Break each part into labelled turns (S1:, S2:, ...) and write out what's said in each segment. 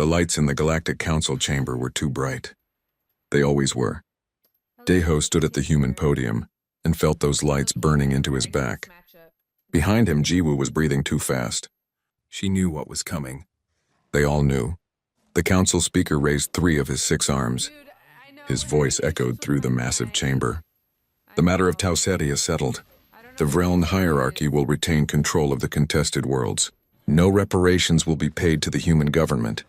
S1: The lights in the Galactic Council chamber were too bright. They always were. Deho stood at the human podium and felt those lights burning into his back. Behind him, Jiwoo was breathing too fast. She knew what was coming. They all knew. The council speaker raised 3 of his 6 arms. His voice echoed through the massive chamber. The matter of Tau Ceti is settled. The Vreln hierarchy will retain control of the contested worlds. No reparations will be paid to the human government.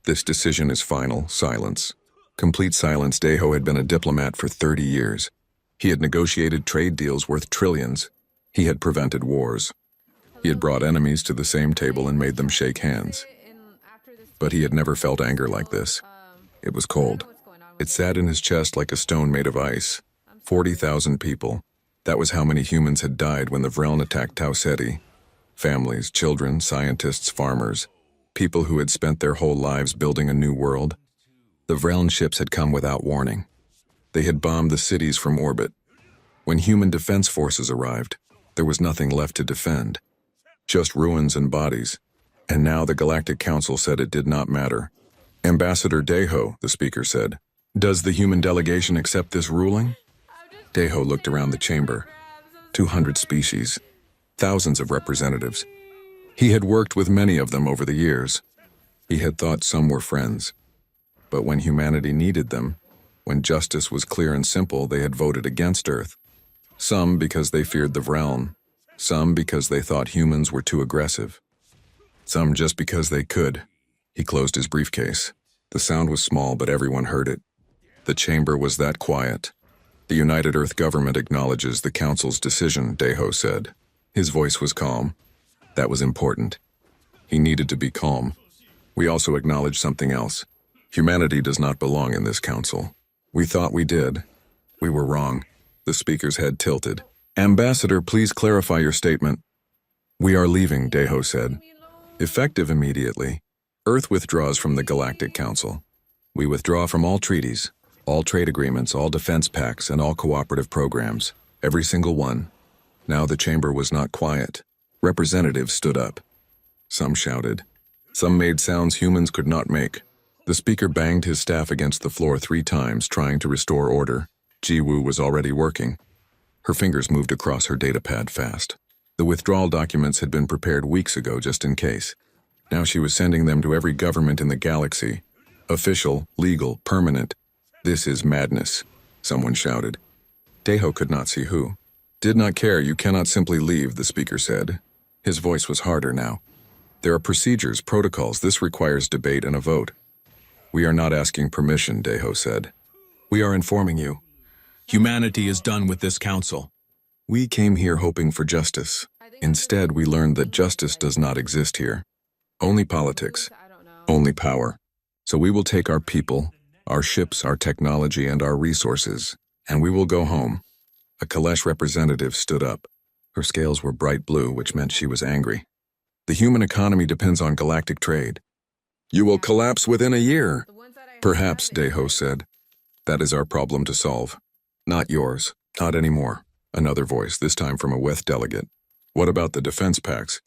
S1: This decision is final. Silence. Complete silence. Deho had been a diplomat for 30 years. He had negotiated trade deals worth trillions. He had prevented wars. He had brought enemies to the same table and made them shake hands. But he had never felt anger like this. It was cold. It sat in his chest like a stone made of ice. 40,000 people. That was how many humans had died when the Vreln attacked Tau Ceti. Families, children, scientists, farmers. People who had spent their whole lives building a new world. The Vreln ships had come without warning. They had bombed the cities from orbit. When human defense forces arrived, there was nothing left to defend. Just ruins and bodies. And now the Galactic Council said it did not matter. Ambassador Deho, the speaker said, does the human delegation accept this ruling? Deho looked around the chamber. 200 species. Thousands of representatives. He had worked with many of them over the years. He had thought some were friends. But when humanity needed them, when justice was clear and simple, they had voted against Earth. Some because they feared the Vreln. Some because they thought humans were too aggressive. Some just because they could. He closed his briefcase. The sound was small, but everyone heard it. The chamber was that quiet. The United Earth government acknowledges the Council's decision, Deho said. His voice was calm. That was important. He needed to be calm. We also acknowledge something else. Humanity does not belong in this council. We thought we did. We were wrong. The speaker's head tilted. Ambassador, please clarify your statement. We are leaving, Deho said. Effective immediately, Earth withdraws from the Galactic Council. We withdraw from all treaties, all trade agreements, all defense pacts, and all cooperative programs. Every single one. Now the chamber was not quiet. Representatives stood up. Some shouted. Some made sounds humans could not make. The speaker banged his staff against the floor 3 times, trying to restore order. Jiwoo was already working. Her fingers moved across her datapad fast. The withdrawal documents had been prepared weeks ago just in case. Now she was sending them to every government in the galaxy. Official, legal, permanent. This is madness, someone shouted. Deho could not see who. Did not care, you cannot simply leave, the speaker said. His voice was harder now. There are procedures, protocols, this requires debate and a vote. We are not asking permission, Deho said. We are informing you. Humanity is done with this council. We came here hoping for justice. Instead, we learned that justice does not exist here. Only politics. Only power. So we will take our people, our ships, our technology, and our resources, and we will go home. A Kalesh representative stood up. Her scales were bright blue, which meant she was angry. The human economy depends on galactic trade. You will collapse within a year. Perhaps, Deho said. That is our problem to solve. Not yours. Not anymore. Another voice, this time from a Weth delegate. What about the defense pacts?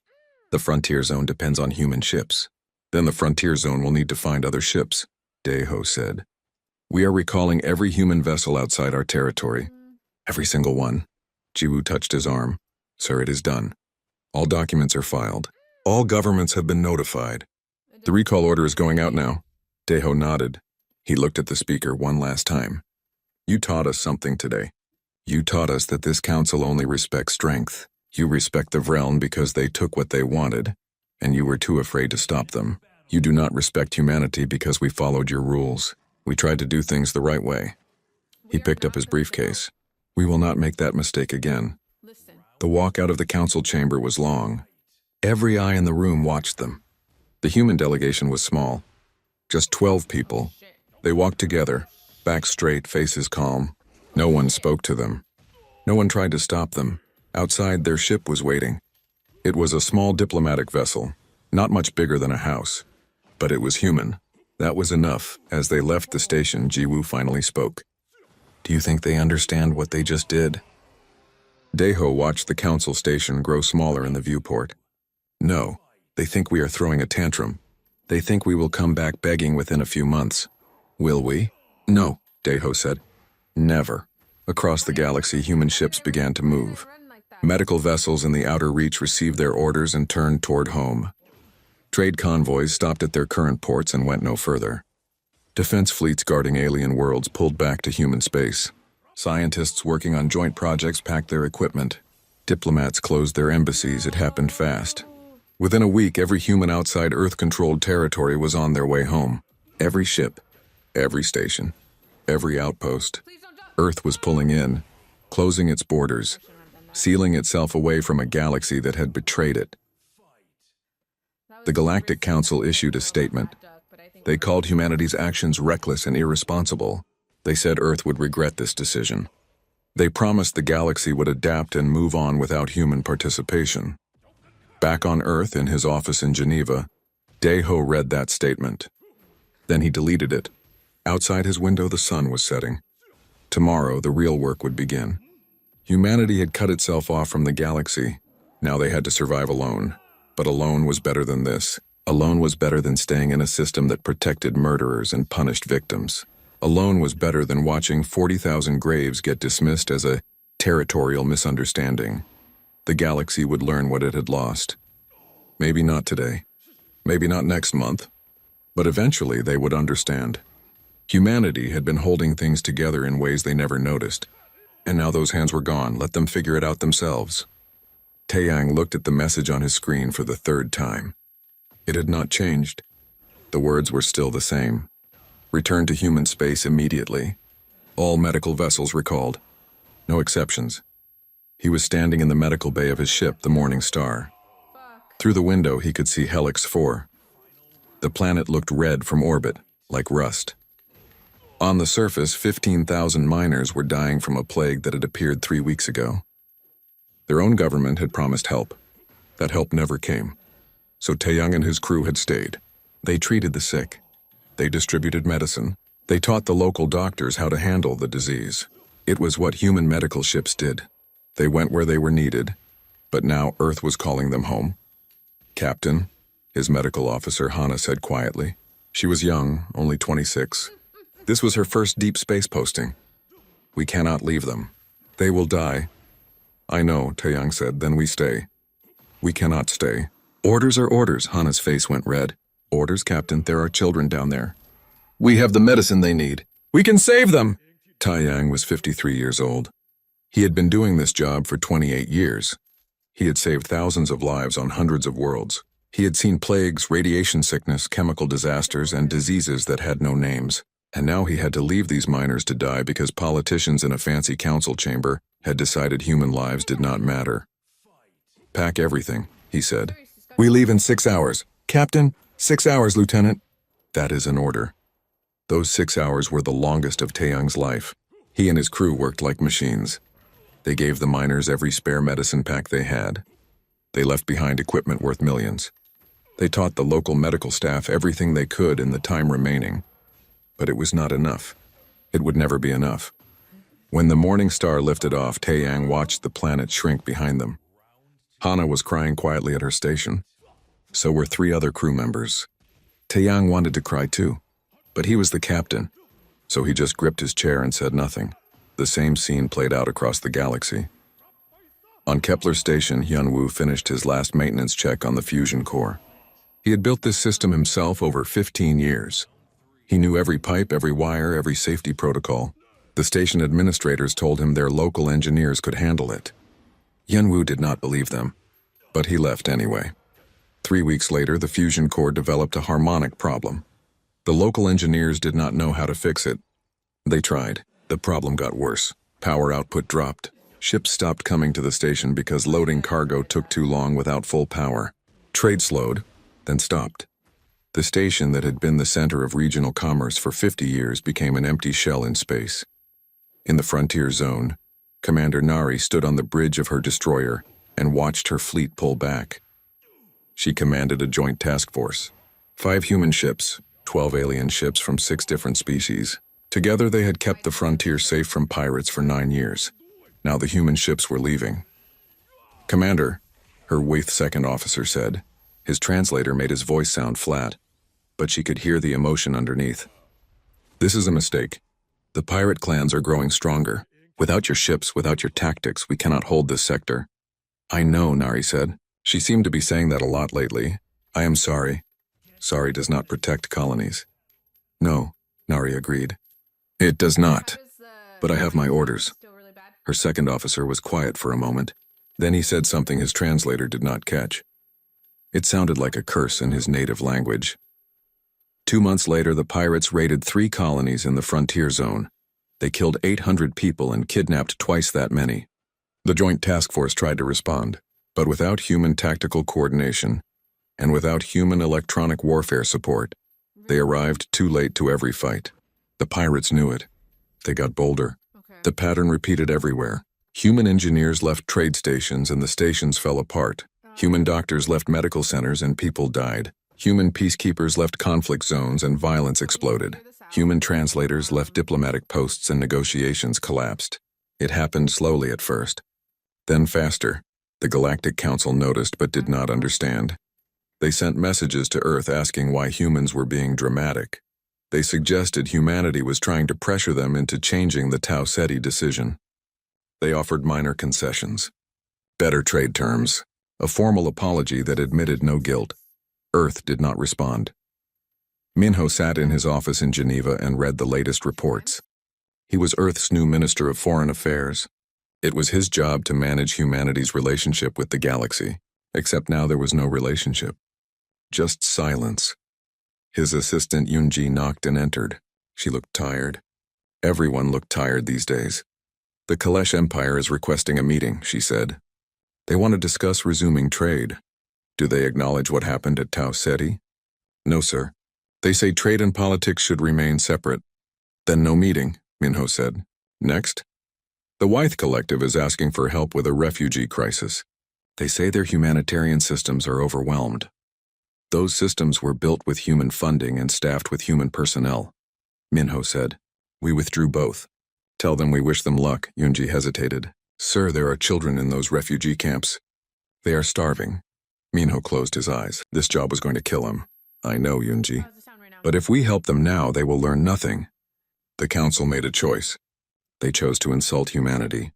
S1: The frontier zone depends on human ships. Then the frontier zone will need to find other ships, Deho said. We are recalling every human vessel outside our territory. Every single one. Jiwoo touched his arm. Sir, it is done. All documents are filed. All governments have been notified. The recall order is going out now. Deho nodded. He looked at the speaker one last time. You taught us something today. You taught us that this council only respects strength. You respect the Vreln because they took what they wanted, and you were too afraid to stop them. You do not respect humanity because we followed your rules. We tried to do things the right way. He picked up his briefcase. We will not make that mistake again. The walk out of the council chamber was long. Every eye in the room watched them. The human delegation was small. Just 12 people. They walked together, backs straight, faces calm. No one spoke to them. No one tried to stop them. Outside, their ship was waiting. It was a small diplomatic vessel, not much bigger than a house. But it was human. That was enough. As they left the station, Jiwoo finally spoke. Do you think they understand what they just did? Deho watched the council station grow smaller in the viewport. No, they think we are throwing a tantrum. They think we will come back begging within a few months. Will we? No, Deho said. Never. Across the galaxy, human ships began to move. Medical vessels in the outer reach received their orders and turned toward home. Trade convoys stopped at their current ports and went no further. Defense fleets guarding alien worlds pulled back to human space. Scientists working on joint projects packed their equipment. Diplomats closed their embassies. It happened fast. Within a week, every human outside Earth-controlled territory was on their way home. Every ship, every station, every outpost. Earth was pulling in, closing its borders, sealing itself away from a galaxy that had betrayed it. The Galactic Council issued a statement. They called humanity's actions reckless and irresponsible. They said Earth would regret this decision. They promised the galaxy would adapt and move on without human participation. Back on Earth, in his office in Geneva, Deho read that statement. Then he deleted it. Outside his window, the sun was setting. Tomorrow, the real work would begin. Humanity had cut itself off from the galaxy. Now they had to survive alone. But alone was better than this. Alone was better than staying in a system that protected murderers and punished victims. Alone was better than watching 40,000 graves get dismissed as a territorial misunderstanding. The galaxy would learn what it had lost. Maybe not today. Maybe not next month. But eventually they would understand. Humanity had been holding things together in ways they never noticed. And now those hands were gone. Let them figure it out themselves. Taeyang looked at the message on his screen for the third time. It had not changed. The words were still the same. Return to human space immediately. All medical vessels recalled. No exceptions. He was standing in the medical bay of his ship, the Morning Star. Through the window, he could see Helix 4. The planet looked red from orbit, like rust. On the surface, 15,000 miners were dying from a plague that had appeared 3 weeks ago. Their own government had promised help. That help never came. So Taeyang and his crew had stayed. They treated the sick. They distributed medicine. They taught the local doctors how to handle the disease. It was what human medical ships did. They went where they were needed, but now Earth was calling them home. Captain, his medical officer Hana said quietly. She was young, only 26. This was her first deep space posting. We cannot leave them. They will die. I know, Taeyang said, then we stay. We cannot stay. Orders are orders, Hana's face went red. Orders, Captain, there are children down there. We have the medicine they need. We can save them! Taeyang was 53 years old. He had been doing this job for 28 years. He had saved thousands of lives on hundreds of worlds. He had seen plagues, radiation sickness, chemical disasters, and diseases that had no names. And now he had to leave these miners to die because politicians in a fancy council chamber had decided human lives did not matter. Pack everything, he said. We leave in 6 hours. Captain, 6 hours, Lieutenant. That is an order. Those 6 hours were the longest of Taeyang's life. He and his crew worked like machines. They gave the miners every spare medicine pack they had. They left behind equipment worth millions. They taught the local medical staff everything they could in the time remaining. But it was not enough. It would never be enough. When the Morning Star lifted off, Taeyang watched the planet shrink behind them. Hana was crying quietly at her station. So were 3 other crew members. Taeyang wanted to cry too, but he was the captain, so he just gripped his chair and said nothing. The same scene played out across the galaxy. On Kepler Station, Hyunwoo finished his last maintenance check on the fusion core. He had built this system himself over 15 years. He knew every pipe, every wire, every safety protocol. The station administrators told him their local engineers could handle it. Hyunwoo did not believe them, but he left anyway. 3 weeks later, the fusion core developed a harmonic problem. The local engineers did not know how to fix it. They tried. The problem got worse. Power output dropped. Ships stopped coming to the station because loading cargo took too long without full power. Trade slowed, then stopped. The station that had been the center of regional commerce for 50 years became an empty shell in space. In the frontier zone, Commander Nari stood on the bridge of her destroyer and watched her fleet pull back. She commanded a joint task force. 5 human ships, 12 alien ships from 6 different species. Together they had kept the frontier safe from pirates for 9 years. Now the human ships were leaving. Commander, her 8th second officer said. His translator made his voice sound flat. but she could hear the emotion underneath. This is a mistake. The pirate clans are growing stronger. Without your ships, without your tactics, we cannot hold this sector. I know, Nari said. She seemed to be saying that a lot lately. I am sorry. Sorry does not protect colonies. No, Nari agreed. It does not. But I have my orders. Her second officer was quiet for a moment. Then he said something his translator did not catch. It sounded like a curse in his native language. 2 months later, the pirates raided 3 colonies in the frontier zone. They killed 800 people and kidnapped twice that many. The Joint Task Force tried to respond, but without human tactical coordination and without human electronic warfare support, they arrived too late to every fight. The pirates knew it. They got bolder. The pattern repeated everywhere. Human engineers left trade stations and the stations fell apart. Human doctors left medical centers and people died. Human peacekeepers left conflict zones and violence exploded. Human translators left diplomatic posts and negotiations collapsed. It happened slowly at first. Then faster. The Galactic Council noticed but did not understand. They sent messages to Earth asking why humans were being dramatic. They suggested humanity was trying to pressure them into changing the Tau Ceti decision. They offered minor concessions. Better trade terms. A formal apology that admitted no guilt. Earth did not respond. Minho sat in his office in Geneva and read the latest reports. He was Earth's new Minister of Foreign Affairs. It was his job to manage humanity's relationship with the galaxy, except now there was no relationship. Just silence. His assistant Yunji knocked and entered. She looked tired. Everyone looked tired these days. The Kalesh Empire is requesting a meeting, she said. They want to discuss resuming trade. Do they acknowledge what happened at Tau Ceti? No, sir. They say trade and politics should remain separate. Then no meeting, Minho said. Next? The Wythe Collective is asking for help with a refugee crisis. They say their humanitarian systems are overwhelmed. Those systems were built with human funding and staffed with human personnel. Minho said. We withdrew both. Tell them we wish them luck, Yunji hesitated. Sir, there are children in those refugee camps. They are starving. Minho closed his eyes. This job was going to kill him. I know, Yunji. But if we help them now, they will learn nothing. The council made a choice. They chose to insult humanity,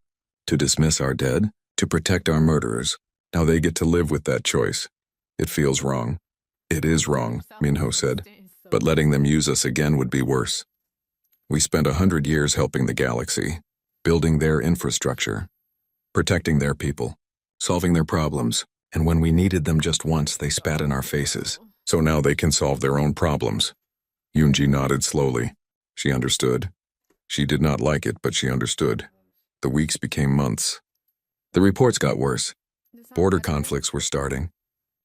S1: to dismiss our dead, to protect our murderers. Now they get to live with that choice. It feels wrong. It is wrong, Minho said, but letting them use us again would be worse. We spent 100 years helping the galaxy, building their infrastructure, protecting their people, solving their problems, and when we needed them just once, they spat in our faces. So now they can solve their own problems. Yunji nodded slowly. She understood. She did not like it, but she understood. The weeks became months. The reports got worse. Border conflicts were starting.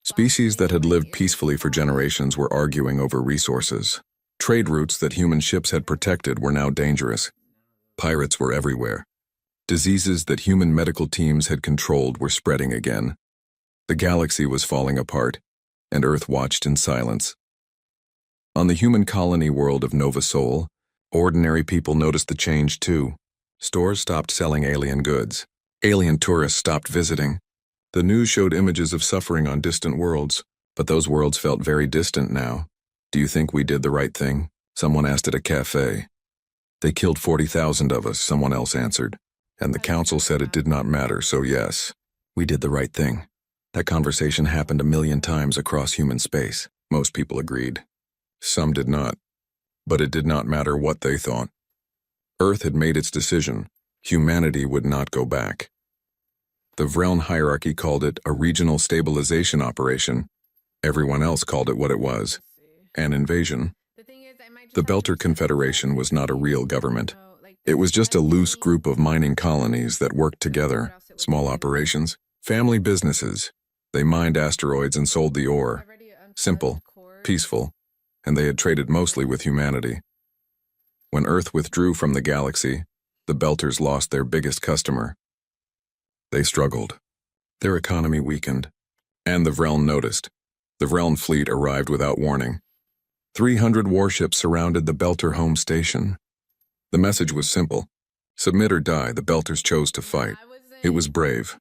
S1: Species that had lived peacefully for generations were arguing over resources. Trade routes that human ships had protected were now dangerous. Pirates were everywhere. Diseases that human medical teams had controlled were spreading again. The galaxy was falling apart, and Earth watched in silence. On the human colony world of Nova Sol, ordinary people noticed the change too. Stores stopped selling alien goods. Alien tourists stopped visiting. The news showed images of suffering on distant worlds, but those worlds felt very distant now. Do you think we did the right thing? Someone asked at a cafe. They killed 40,000 of us, someone else answered. And the council said it did not matter, so yes, we did the right thing. That conversation happened 1,000,000 times across human space. Most people agreed. Some did not. But it did not matter what they thought. Earth had made its decision. Humanity would not go back. The Vreln hierarchy called it a regional stabilization operation. Everyone else called it what it was, an invasion. The Belter Confederation was not a real government. It was just a loose group of mining colonies that worked together, small operations, family businesses. They mined asteroids and sold the ore. Simple, peaceful, and they had traded mostly with humanity. When Earth withdrew from the galaxy, the Belters lost their biggest customer. They struggled. Their economy weakened. And the Vreln noticed. The Vreln fleet arrived without warning. 300 warships surrounded the Belter home station. The message was simple. Submit or die, the Belters chose to fight. It was brave.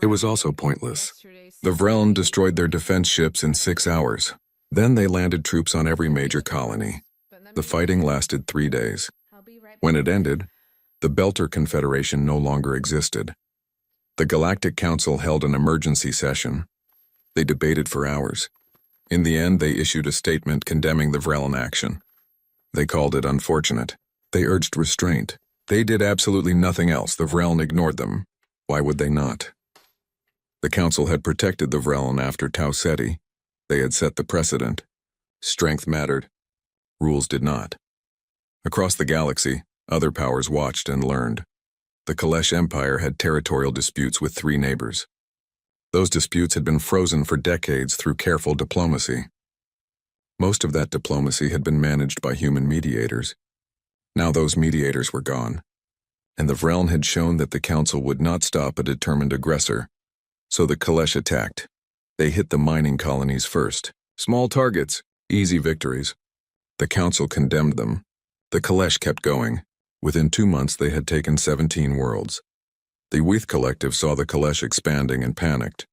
S1: It was also pointless. The Vreln destroyed their defense ships in 6 hours. Then they landed troops on every major colony. The fighting lasted 3 days. When it ended, the Belter Confederation no longer existed. The Galactic Council held an emergency session. They debated for hours. In the end, they issued a statement condemning the Vrellan action. They called it unfortunate. They urged restraint. They did absolutely nothing else. The Vrellan ignored them. Why would they not? The Council had protected the Vrellan after Tau Ceti. They had set the precedent. Strength mattered. Rules did not. Across the galaxy, other powers watched and learned. The Kalesh Empire had territorial disputes with 3 neighbors. Those disputes had been frozen for decades through careful diplomacy. Most of that diplomacy had been managed by human mediators. Now those mediators were gone, and the Vrellan had shown that the Council would not stop a determined aggressor. So the Kalesh attacked. They hit the mining colonies first. Small targets, easy victories. The Council condemned them. The Kalesh kept going. Within 2 months they had taken 17 worlds. The Weath Collective saw the Kalesh expanding and panicked.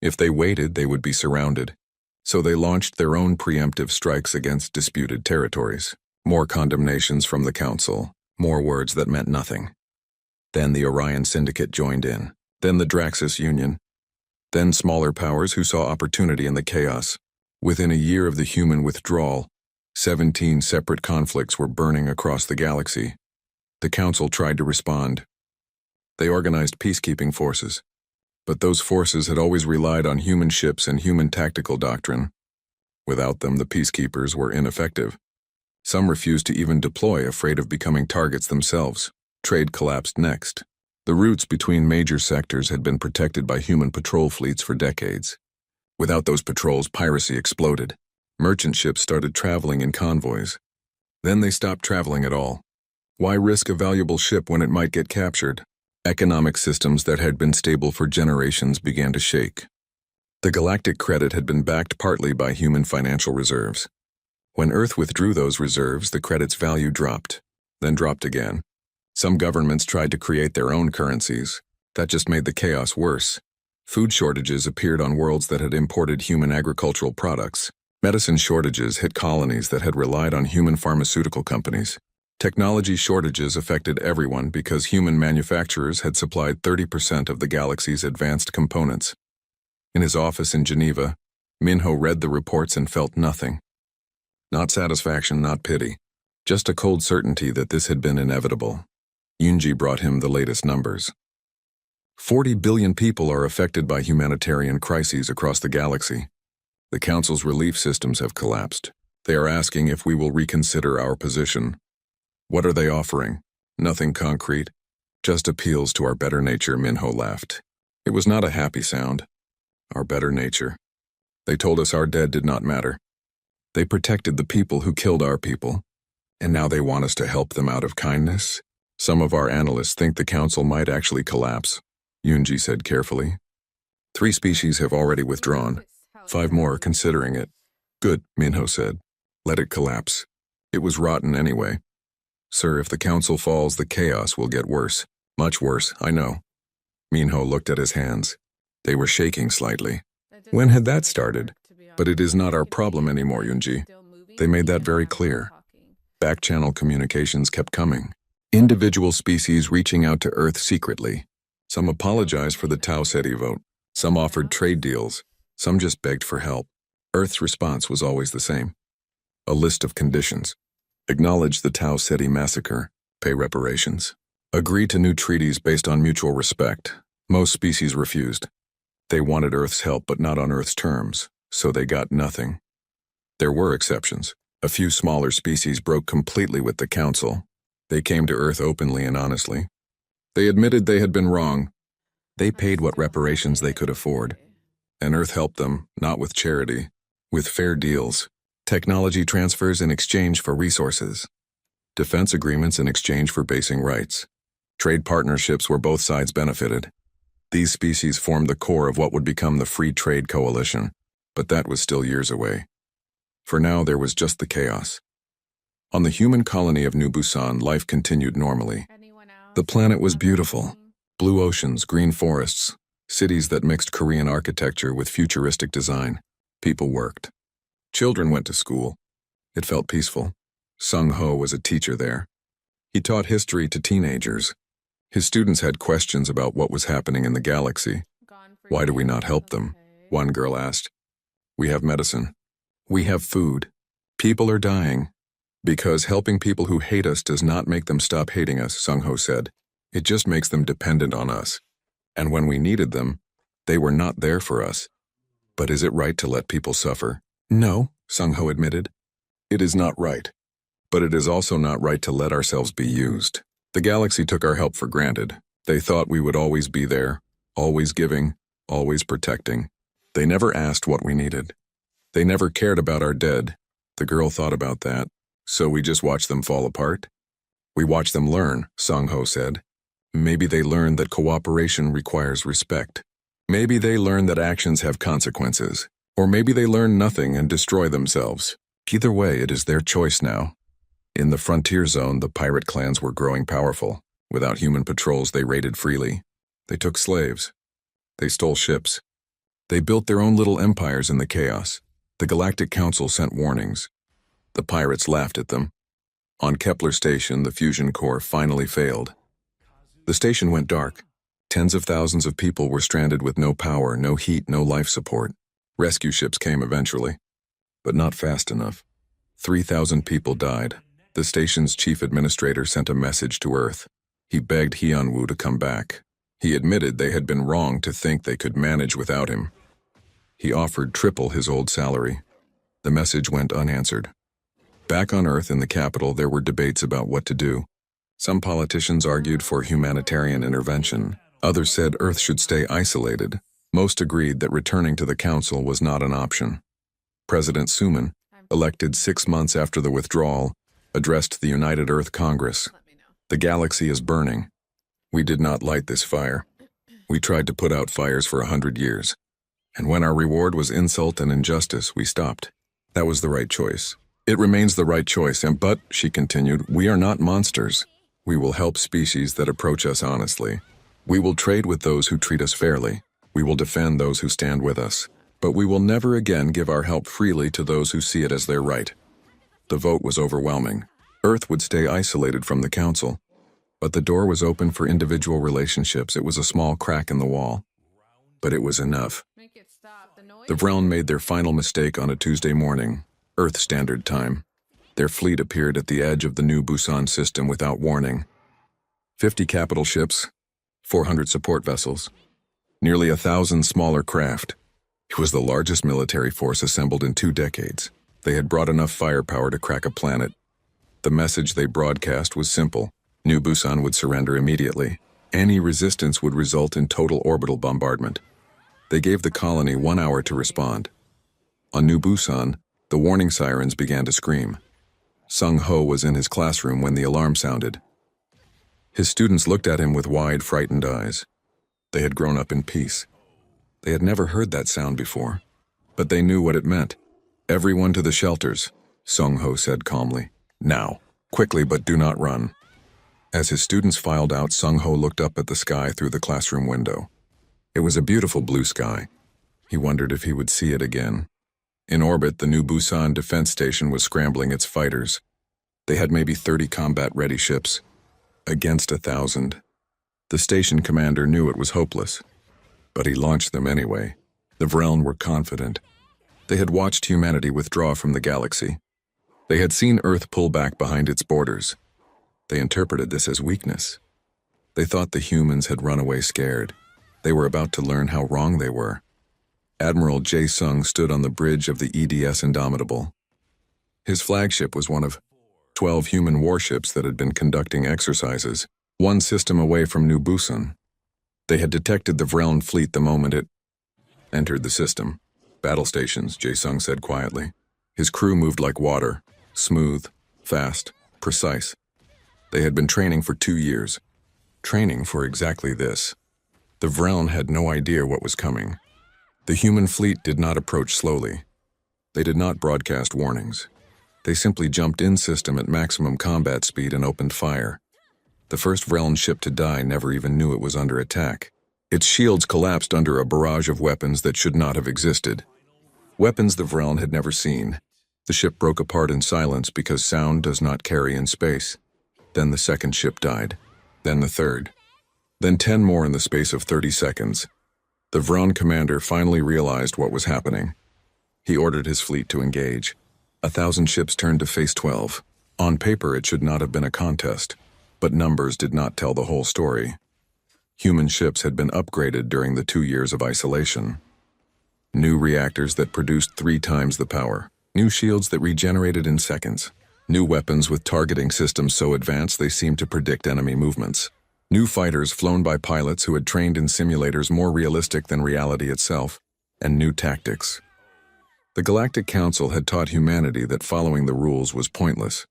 S1: If they waited, they would be surrounded. So they launched their own preemptive strikes against disputed territories. More condemnations from the Council, more words that meant nothing. Then the Orion Syndicate joined in. Then the Draxus Union. Then smaller powers who saw opportunity in the chaos. Within a year of the human withdrawal, 17 separate conflicts were burning across the galaxy. The Council tried to respond. They organized peacekeeping forces. But those forces had always relied on human ships and human tactical doctrine. Without them, the peacekeepers were ineffective. Some refused to even deploy, afraid of becoming targets themselves. Trade collapsed next. The routes between major sectors had been protected by human patrol fleets for decades. Without those patrols, piracy exploded. Merchant ships started traveling in convoys. Then they stopped traveling at all. Why risk a valuable ship when it might get captured? Economic systems that had been stable for generations began to shake. The galactic credit had been backed partly by human financial reserves. When Earth withdrew those reserves, the credit's value dropped, then dropped again. Some governments tried to create their own currencies. That just made the chaos worse. Food shortages appeared on worlds that had imported human agricultural products. Medicine shortages hit colonies that had relied on human pharmaceutical companies. Technology shortages affected everyone because human manufacturers had supplied 30% of the galaxy's advanced components. In his office in Geneva, Minho read the reports and felt nothing. Not satisfaction, not pity. Just a cold certainty that this had been inevitable. Yunji brought him the latest numbers. 40 billion people are affected by humanitarian crises across the galaxy. The Council's relief systems have collapsed. They are asking if we will reconsider our position. What are they offering? Nothing concrete. Just appeals to our better nature, Minho laughed. It was not a happy sound. Our better nature. They told us our dead did not matter. They protected the people who killed our people. And now they want us to help them out of kindness? Some of our analysts think the Council might actually collapse, Yunji said carefully. 3 species have already withdrawn. 5 more are considering it. Good, Minho said. Let it collapse. It was rotten anyway. Sir, if the Council falls, the chaos will get worse. Much worse, I know. Minho looked at his hands. They were shaking slightly. When had that started? But it is not our problem anymore, Yunji. They made that very clear. Back-channel communications kept coming. Individual species reaching out to Earth secretly. Some apologized for the Tau Ceti vote. Some offered trade deals. Some just begged for help. Earth's response was always the same. A list of conditions. Acknowledge the Tau Ceti massacre. Pay reparations. Agree to new treaties based on mutual respect. Most species refused. They wanted Earth's help, but not on Earth's terms, so they got nothing. There were exceptions. A few smaller species broke completely with the Council. They came to Earth openly and honestly. They admitted they had been wrong. They paid what reparations they could afford. And Earth helped them, not with charity, with fair deals. Technology transfers in exchange for resources. Defense agreements in exchange for basing rights. Trade partnerships where both sides benefited. These species formed the core of what would become the Free Trade Coalition, but that was still years away. For now, there was just the chaos. On the human colony of New Busan, life continued normally. The planet was beautiful. Blue oceans, green forests, cities that mixed Korean architecture with futuristic design. People worked. Children went to school. It felt peaceful. Sung Ho was a teacher there. He taught history to teenagers. His students had questions about what was happening in the galaxy. Why do we not help them? One girl asked. We have medicine. We have food. People are dying. Because helping people who hate us does not make them stop hating us, Sung Ho said. It just makes them dependent on us. And when we needed them, they were not there for us. But is it right to let people suffer? No, Sung Ho admitted. It is not right. But it is also not right to let ourselves be used. The galaxy took our help for granted. They thought we would always be there, always giving, always protecting. They never asked what we needed. They never cared about our dead. The girl thought about that. So we just watched them fall apart? We watched them learn, Sung Ho said. Maybe they learned that cooperation requires respect. Maybe they learned that actions have consequences. Or maybe they learn nothing and destroy themselves. Either way, it is their choice now. In the frontier zone, the pirate clans were growing powerful. Without human patrols, they raided freely. They took slaves. They stole ships. They built their own little empires in the chaos. The Galactic Council sent warnings. The pirates laughed at them. On Kepler Station, the fusion core finally failed. The station went dark. Tens of thousands of people were stranded with no power, no heat, no life support. Rescue ships came eventually, but not fast enough. 3,000 people died. The station's chief administrator sent a message to Earth. He begged Hyunwoo to come back. He admitted they had been wrong to think they could manage without him. He offered triple his old salary. The message went unanswered. Back on Earth in the capital, there were debates about what to do. Some politicians argued for humanitarian intervention. Others said Earth should stay isolated. Most agreed that returning to the council was not an option. President Suman, elected 6 months after the withdrawal, addressed the United Earth Congress. The galaxy is burning. We did not light this fire. We tried to put out fires for 100 years. And when our reward was insult and injustice, we stopped. That was the right choice. It remains the right choice, but, she continued, we are not monsters. We will help species that approach us honestly. We will trade with those who treat us fairly. We will defend those who stand with us. But we will never again give our help freely to those who see it as their right. The vote was overwhelming. Earth would stay isolated from the council. But the door was open for individual relationships. It was a small crack in the wall. But it was enough. The Vreln made their final mistake on a Tuesday morning, Earth Standard Time. Their fleet appeared at the edge of the new Busan system without warning. 50 capital ships, 400 support vessels, nearly 1,000 smaller craft. It was the largest military force assembled in 2 decades. They had brought enough firepower to crack a planet. The message they broadcast was simple. New Busan would surrender immediately. Any resistance would result in total orbital bombardment. They gave the colony 1 hour to respond. On New Busan, the warning sirens began to scream. Sung Ho was in his classroom when the alarm sounded. His students looked at him with wide, frightened eyes. They had grown up in peace. They had never heard that sound before, but they knew what it meant. Everyone to the shelters, Sung Ho said calmly. Now, quickly, but do not run. As his students filed out, Sung Ho looked up at the sky through the classroom window. It was a beautiful blue sky. He wondered if he would see it again. In orbit, the new Busan defense station was scrambling its fighters. They had maybe 30 combat-ready ships, against 1,000. The station commander knew it was hopeless, but he launched them anyway. The Vreln were confident. They had watched humanity withdraw from the galaxy. They had seen Earth pull back behind its borders. They interpreted this as weakness. They thought the humans had run away scared. They were about to learn how wrong they were. Admiral Jae-sung stood on the bridge of the EDS Indomitable. His flagship was one of 12 human warships that had been conducting exercises, 1 system away from New Busan. They had detected the Vreln fleet the moment it entered the system. Battle stations, Jae-sung said quietly. His crew moved like water, smooth, fast, precise. They had been training for 2 years. Training for exactly this. The Vreln had no idea what was coming. The human fleet did not approach slowly. They did not broadcast warnings. They simply jumped in system at maximum combat speed and opened fire. The first Vreln ship to die never even knew it was under attack. Its shields collapsed under a barrage of weapons that should not have existed. Weapons the Vreln had never seen. The ship broke apart in silence because sound does not carry in space. Then the second ship died. Then the third. Then 10 more in the space of 30 seconds. The Vreln commander finally realized what was happening. He ordered his fleet to engage. 1,000 ships turned to face 12. On paper, it should not have been a contest, but numbers did not tell the whole story. Human ships had been upgraded during the 2 years of isolation. New reactors that produced 3 times the power. New shields that regenerated in seconds. New weapons with targeting systems so advanced they seemed to predict enemy movements. New fighters flown by pilots who had trained in simulators more realistic than reality itself. And new tactics. The Galactic Council had taught humanity that following the rules was pointless.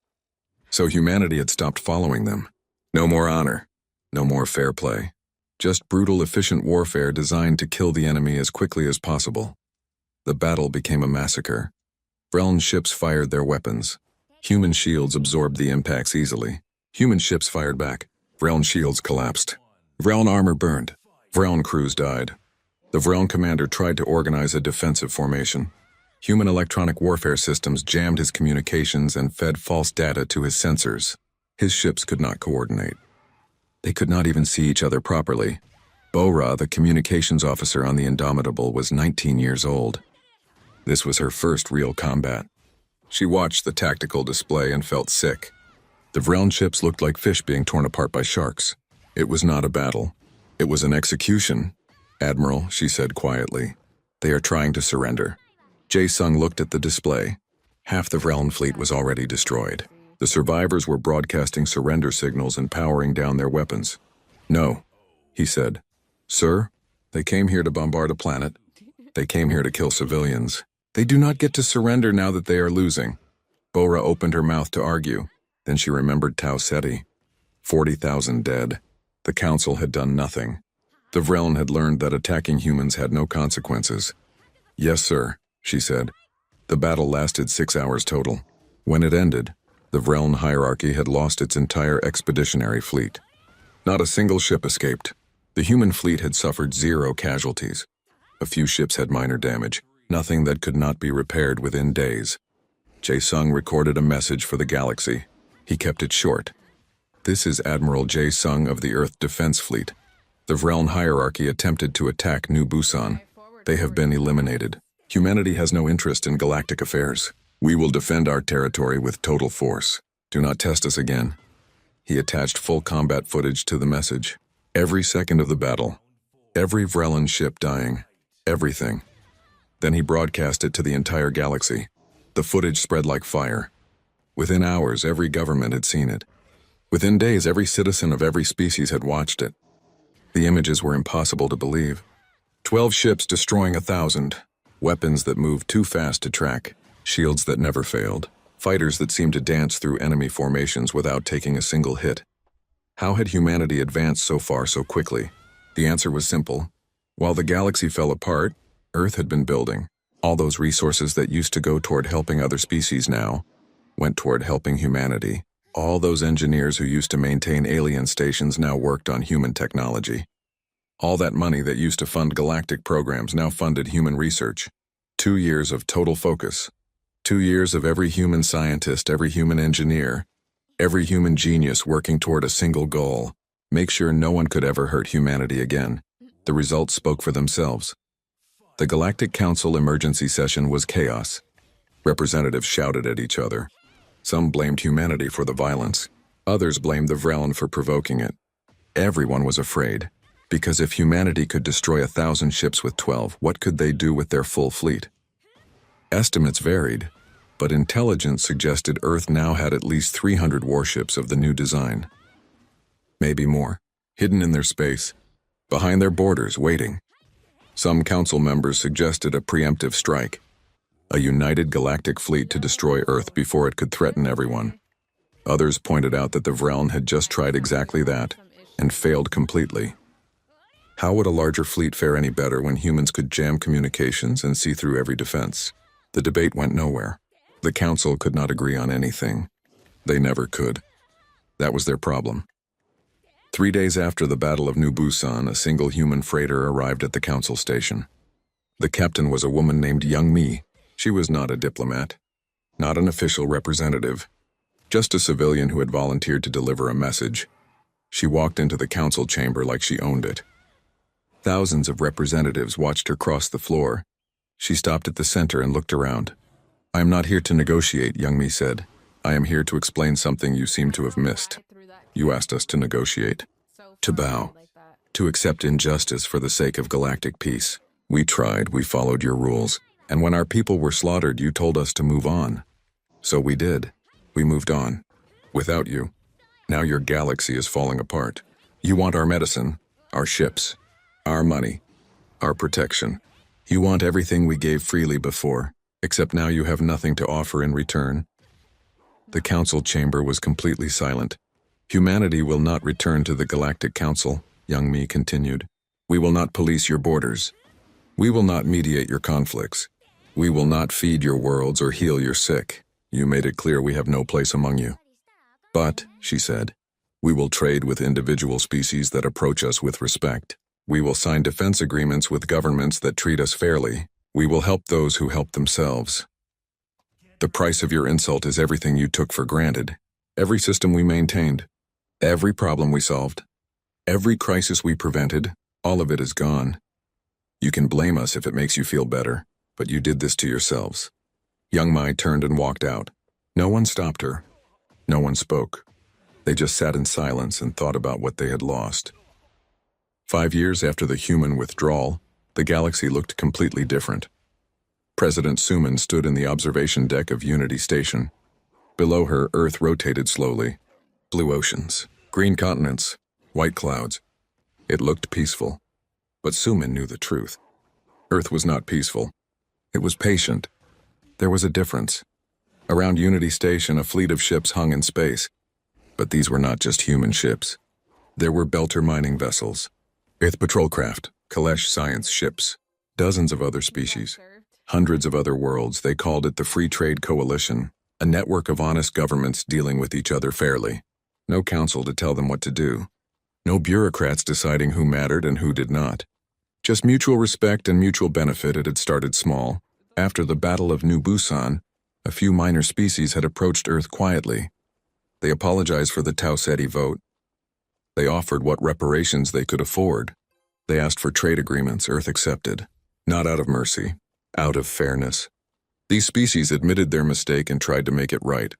S1: So humanity had stopped following them. No more honor. No more fair play. Just brutal, efficient warfare designed to kill the enemy as quickly as possible. The battle became a massacre. Vreln ships fired their weapons. Human shields absorbed the impacts easily. Human ships fired back. Vreln shields collapsed. Vreln armor burned. Vreln crews died. The Vreln commander tried to organize a defensive formation. Human electronic warfare systems jammed his communications and fed false data to his sensors. His ships could not coordinate. They could not even see each other properly. Bora, the communications officer on the Indomitable, was 19 years old. This was her first real combat. She watched the tactical display and felt sick. The Vreln ships looked like fish being torn apart by sharks. It was not a battle. It was an execution. "Admiral," she said quietly, "they are trying to surrender." Jae-sung looked at the display. Half the Vreln fleet was already destroyed. The survivors were broadcasting surrender signals and powering down their weapons. "No," he said. "Sir, they came here to bombard a planet. They came here to kill civilians. They do not get to surrender now that they are losing." Bora opened her mouth to argue. Then she remembered Tau Ceti. 40,000 dead. The Council had done nothing. The Vreln had learned that attacking humans had no consequences. "Yes, sir," she said. The battle lasted 6 hours total. When it ended, the Vreln hierarchy had lost its entire expeditionary fleet. Not a single ship escaped. The human fleet had suffered 0 casualties. A few ships had minor damage, nothing that could not be repaired within days. Jae-sung recorded a message for the galaxy. He kept it short. "This is Admiral Jae-sung of the Earth Defense Fleet. The Vreln hierarchy attempted to attack New Busan. They have been eliminated. Humanity has no interest in galactic affairs. We will defend our territory with total force. Do not test us again." He attached full combat footage to the message. Every second of the battle. Every Vreln ship dying. Everything. Then he broadcast it to the entire galaxy. The footage spread like fire. Within hours, every government had seen it. Within days, every citizen of every species had watched it. The images were impossible to believe. 12 ships destroying 1,000. Weapons that moved too fast to track. Shields that never failed. Fighters that seemed to dance through enemy formations without taking a single hit. How had humanity advanced so far so quickly? The answer was simple. While the galaxy fell apart, Earth had been building. All those resources that used to go toward helping other species now went toward helping humanity. All those engineers who used to maintain alien stations now worked on human technology. All that money that used to fund galactic programs now funded human research. 2 years of total focus. 2 years of every human scientist, every human engineer, every human genius working toward a single goal. Make sure no one could ever hurt humanity again. The results spoke for themselves. The Galactic Council emergency session was chaos. Representatives shouted at each other. Some blamed humanity for the violence. Others blamed the Vreln for provoking it. Everyone was afraid. Because if humanity could destroy 1,000 ships with 12, what could they do with their full fleet? Estimates varied, but intelligence suggested Earth now had at least 300 warships of the new design. Maybe more, hidden in their space, behind their borders, waiting. Some council members suggested a preemptive strike, a united galactic fleet to destroy Earth before it could threaten everyone. Others pointed out that the Vreln had just tried exactly that, and failed completely. How would a larger fleet fare any better when humans could jam communications and see through every defense? The debate went nowhere. The council could not agree on anything. They never could. That was their problem. 3 days after the Battle of New Busan, a single human freighter arrived at the council station. The captain was a woman named Young Mi. She was not a diplomat, not an official representative, just a civilian who had volunteered to deliver a message. She walked into the council chamber like she owned it. Thousands of representatives watched her cross the floor. She stopped at the center and looked around. "I am not here to negotiate," Young Mi said. "I am here to explain something you seem to have missed. You asked us to negotiate, to bow, to accept injustice for the sake of galactic peace. We tried, we followed your rules, and when our people were slaughtered, you told us to move on. So we did. We moved on. Without you. Now your galaxy is falling apart. You want our medicine, our ships, our money, our protection. You want everything we gave freely before, except now you have nothing to offer in return." The council chamber was completely silent. "Humanity will not return to the Galactic Council," Young Mi continued. "We will not police your borders. We will not mediate your conflicts. We will not feed your worlds or heal your sick. You made it clear we have no place among you. But," she said, "we will trade with individual species that approach us with respect. We will sign defense agreements with governments that treat us fairly. We will help those who help themselves. The price of your insult is everything you took for granted, every system we maintained, every problem we solved, every crisis we prevented, all of it is gone. You can blame us if it makes you feel better, but you did this to yourselves." Young Mi turned and walked out. No one stopped her. No one spoke. They just sat in silence and thought about what they had lost. 5 years after the human withdrawal, the galaxy looked completely different. President Suman stood in the observation deck of Unity Station. Below her, Earth rotated slowly. Blue oceans, green continents, white clouds. It looked peaceful. But Suman knew the truth. Earth was not peaceful. It was patient. There was a difference. Around Unity Station, a fleet of ships hung in space. But these were not just human ships. There were Belter mining vessels, Earth patrol craft, Kalesh science ships, dozens of other species, hundreds of other worlds. They called it the Free Trade Coalition, a network of honest governments dealing with each other fairly. No council to tell them what to do. No bureaucrats deciding who mattered and who did not. Just mutual respect and mutual benefit. It had started small. After the Battle of New Busan, a few minor species had approached Earth quietly. They apologized for the Tau Ceti vote. They offered what reparations they could afford. They asked for trade agreements. Earth accepted. Not out of mercy, out of fairness. These species admitted their mistake and tried to make it right.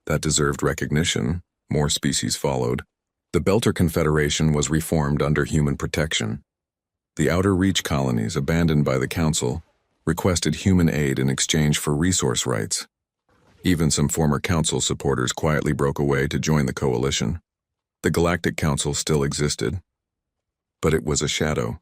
S1: That deserved recognition. More species followed. The Belter Confederation was reformed under human protection. The Outer Reach colonies, abandoned by the Council, requested human aid in exchange for resource rights. Even some former Council supporters quietly broke away to join the coalition. The Galactic Council still existed. But it was a shadow.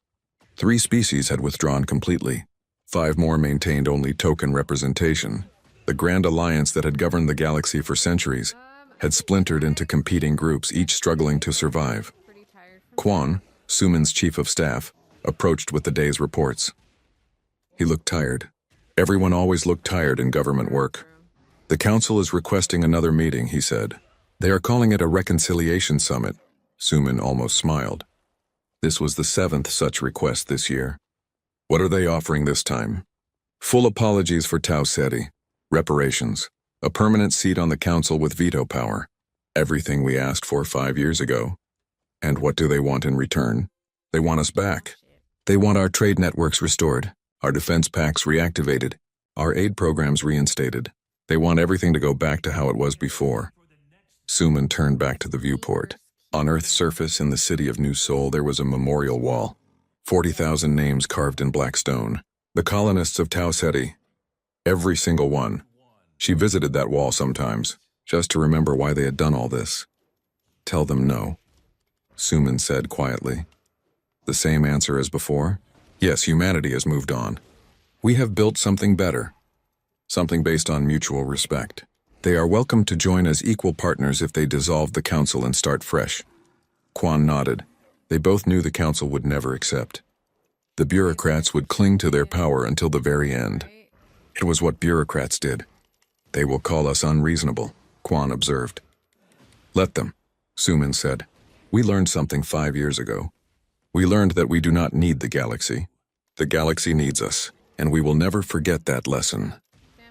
S1: 3 species had withdrawn completely. 5 more maintained only token representation. The Grand Alliance that had governed the galaxy for centuries had splintered into competing groups, each struggling to survive. Quan, Suman's chief of staff, approached with the day's reports. He looked tired. Everyone always looked tired in government work. "The Council is requesting another meeting," he said. "They are calling it a reconciliation summit." Suman almost smiled. This was the 7th such request this year. What are they offering this time? Full apologies for Tau Ceti, reparations, a permanent seat on the Council with veto power, everything we asked for 5 years ago. And what do they want in return? They want us back. They want our trade networks restored, our defense pacts reactivated, our aid programs reinstated. They want everything to go back to how it was before. Suman turned back to the viewport. On Earth's surface in the city of New Seoul, there was a memorial wall. 40,000 names carved in black stone. The colonists of Tau Ceti. Every single one. She visited that wall sometimes, just to remember why they had done all this. "Tell them no," Suman said quietly. The same answer as before? Yes, humanity has moved on. We have built something better. Something based on mutual respect. They are welcome to join as equal partners if they dissolve the Council and start fresh. Quan nodded. They both knew the Council would never accept. The bureaucrats would cling to their power until the very end. It was what bureaucrats did. "They will call us unreasonable," Quan observed. "Let them," Suman said. "We learned something 5 years ago. We learned that we do not need the galaxy. The galaxy needs us. And we will never forget that lesson.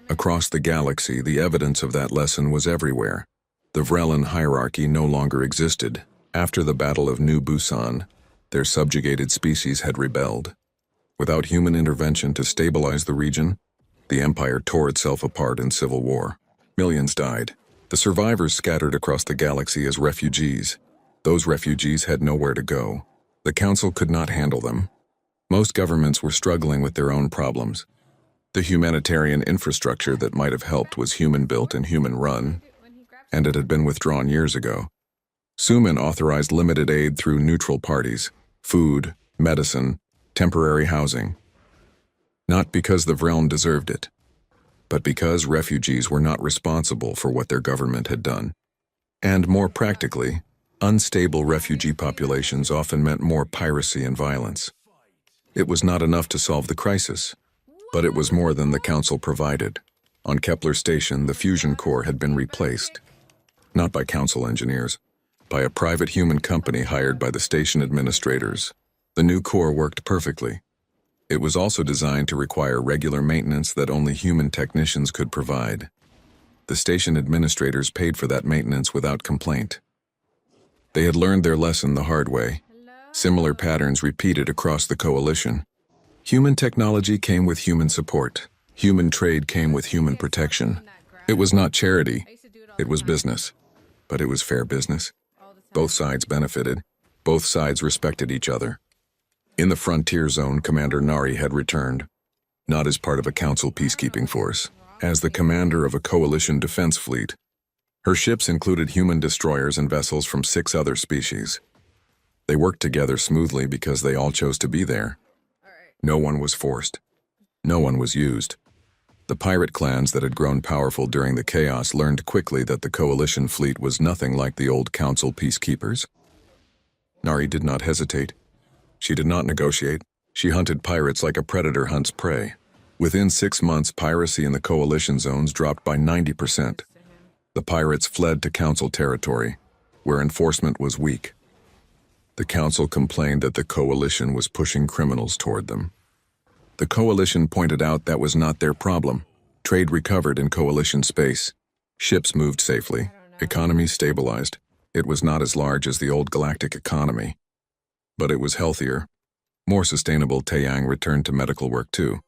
S1: Across the galaxy, the evidence of that lesson was everywhere. The Vrellan hierarchy no longer existed. After the Battle of New Busan, their subjugated species had rebelled. Without human intervention to stabilize the region, the Empire tore itself apart in civil war. Millions died. The survivors scattered across the galaxy as refugees. Those refugees had nowhere to go. The Council could not handle them. Most governments were struggling with their own problems. The humanitarian infrastructure that might have helped was human-built and human-run, and it had been withdrawn years ago. Suman authorized limited aid through neutral parties, food, medicine, temporary housing. Not because the Vreln deserved it, but because refugees were not responsible for what their government had done. And more practically, unstable refugee populations often meant more piracy and violence. It was not enough to solve the crisis, but it was more than the Council provided. On Kepler Station, the fusion core had been replaced, not by Council engineers, by a private human company hired by the station administrators. The new core worked perfectly. It was also designed to require regular maintenance that only human technicians could provide. The station administrators paid for that maintenance without complaint. They had learned their lesson the hard way. Similar patterns repeated across the coalition. Human technology came with human support. Human trade came with human protection. It was not charity, it was business. But it was fair business. Both sides benefited. Both sides respected each other. In the frontier zone, Commander Nari had returned, not as part of a Council peacekeeping force, as the commander of a coalition defense fleet. Her ships included human destroyers and vessels from 6 other species. They worked together smoothly because they all chose to be there. No one was forced. No one was used. The pirate clans that had grown powerful during the chaos learned quickly that the coalition fleet was nothing like the old Council peacekeepers. Nari did not hesitate. She did not negotiate. She hunted pirates like a predator hunts prey. Within 6 months, piracy in the coalition zones dropped by 90%. The pirates fled to Council territory, where enforcement was weak. The Council complained that the coalition was pushing criminals toward them. The coalition pointed out that was not their problem. Trade recovered in coalition space. Ships moved safely. Economies stabilized. It was not as large as the old galactic economy, but it was healthier. More sustainable. Taeyang returned to medical work too.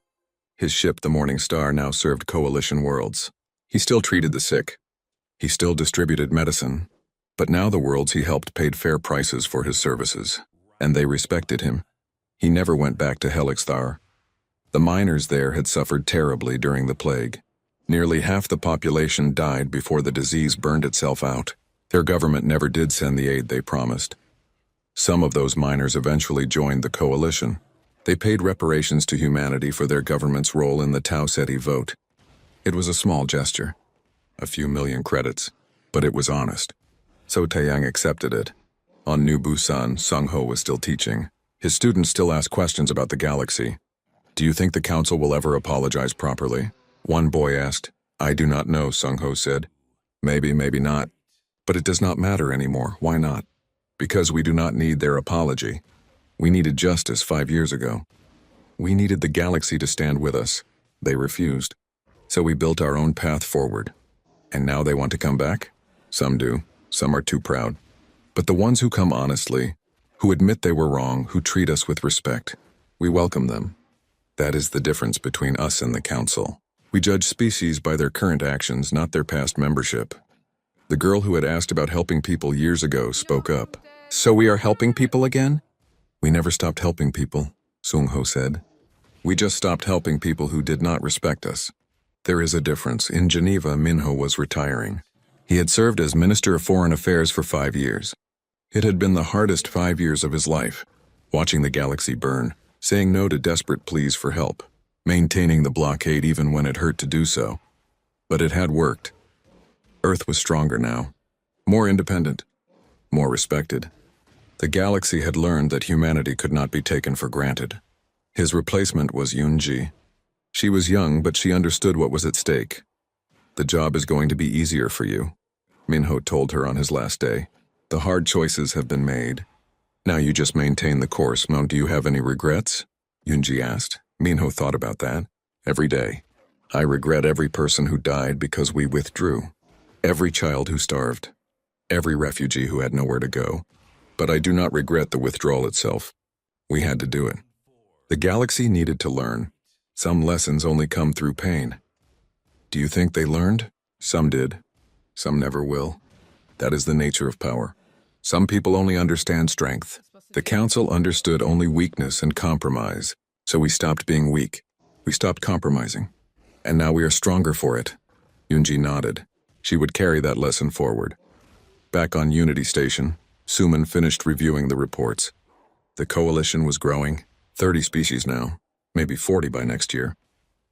S1: His ship, the Morning Star, now served coalition worlds. He still treated the sick. He still distributed medicine. But now the worlds he helped paid fair prices for his services, and they respected him. He never went back to Helixthar. The miners there had suffered terribly during the plague. Nearly half the population died before the disease burned itself out. Their government never did send the aid they promised. Some of those miners eventually joined the coalition. They paid reparations to humanity for their government's role in the Tau Ceti vote. It was a small gesture, a few million credits, but it was honest. So Taeyang accepted it. On New Busan, Sung-ho was still teaching. His students still asked questions about the galaxy. "Do you think the Council will ever apologize properly?" One boy asked. "I do not know," Sung-ho said. "Maybe, maybe not. But it does not matter anymore. Why not? Because we do not need their apology. We needed justice 5 years ago. We needed the galaxy to stand with us. They refused. So we built our own path forward. And now they want to come back? Some do. Some are too proud. But the ones who come honestly, who admit they were wrong, who treat us with respect, we welcome them. That is the difference between us and the Council. We judge species by their current actions, not their past membership." The girl who had asked about helping people years ago spoke up. "So we are helping people again?" "We never stopped helping people," Sung-ho said. "We just stopped helping people who did not respect us." There is a difference. In Geneva, Minho was retiring. He had served as Minister of Foreign Affairs for 5 years. It had been the hardest 5 years of his life, watching the galaxy burn, saying no to desperate pleas for help, maintaining the blockade even when it hurt to do so. But it had worked. Earth was stronger now, more independent, more respected. The galaxy had learned that humanity could not be taken for granted. His replacement was Yunji. She was young, but she understood what was at stake. "The job is going to be easier for you," Minho told her on his last day. "The hard choices have been made. Now you just maintain the course. Now, do you have any regrets?" Yunji asked. Minho thought about that every day. I regret every person who died because we withdrew, every child who starved, every refugee who had nowhere to go. But I do not regret the withdrawal itself. We had to do it. The galaxy needed to learn. Some lessons only come through pain. Do you think they learned? Some did. Some never will. That is the nature of power. Some people only understand strength. The Council understood only weakness and compromise. So we stopped being weak. We stopped compromising. And now we are stronger for it. Yunji nodded. She would carry that lesson forward. Back on Unity Station, Suman finished reviewing the reports. The coalition was growing, 30 species now, maybe 40 by next year.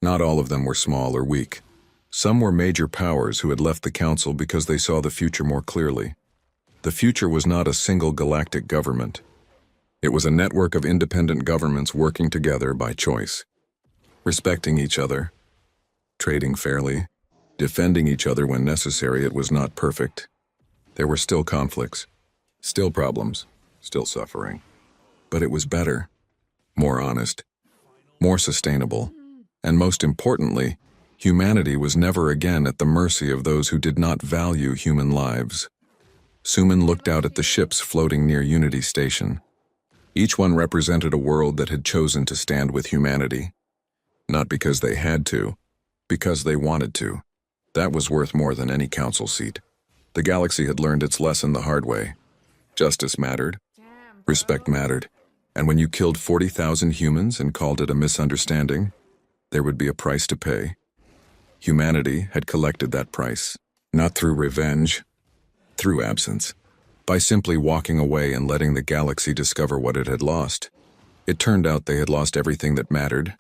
S1: Not all of them were small or weak. Some were major powers who had left the Council because they saw the future more clearly. The future was not a single galactic government. It was a network of independent governments working together by choice, respecting each other, trading fairly, defending each other when necessary. It was not perfect. There were still conflicts, still problems, still suffering. But it was better, more honest, more sustainable, and most importantly, humanity was never again at the mercy of those who did not value human lives. Suman looked out at the ships floating near Unity Station. Each one represented a world that had chosen to stand with humanity. Not because they had to, because they wanted to. That was worth more than any council seat. The galaxy had learned its lesson the hard way. Justice mattered. Respect mattered. And when you killed 40,000 humans and called it a misunderstanding, there would be a price to pay. Humanity had collected that price, not through revenge, through absence. By simply walking away and letting the galaxy discover what it had lost. It turned out they had lost everything that mattered,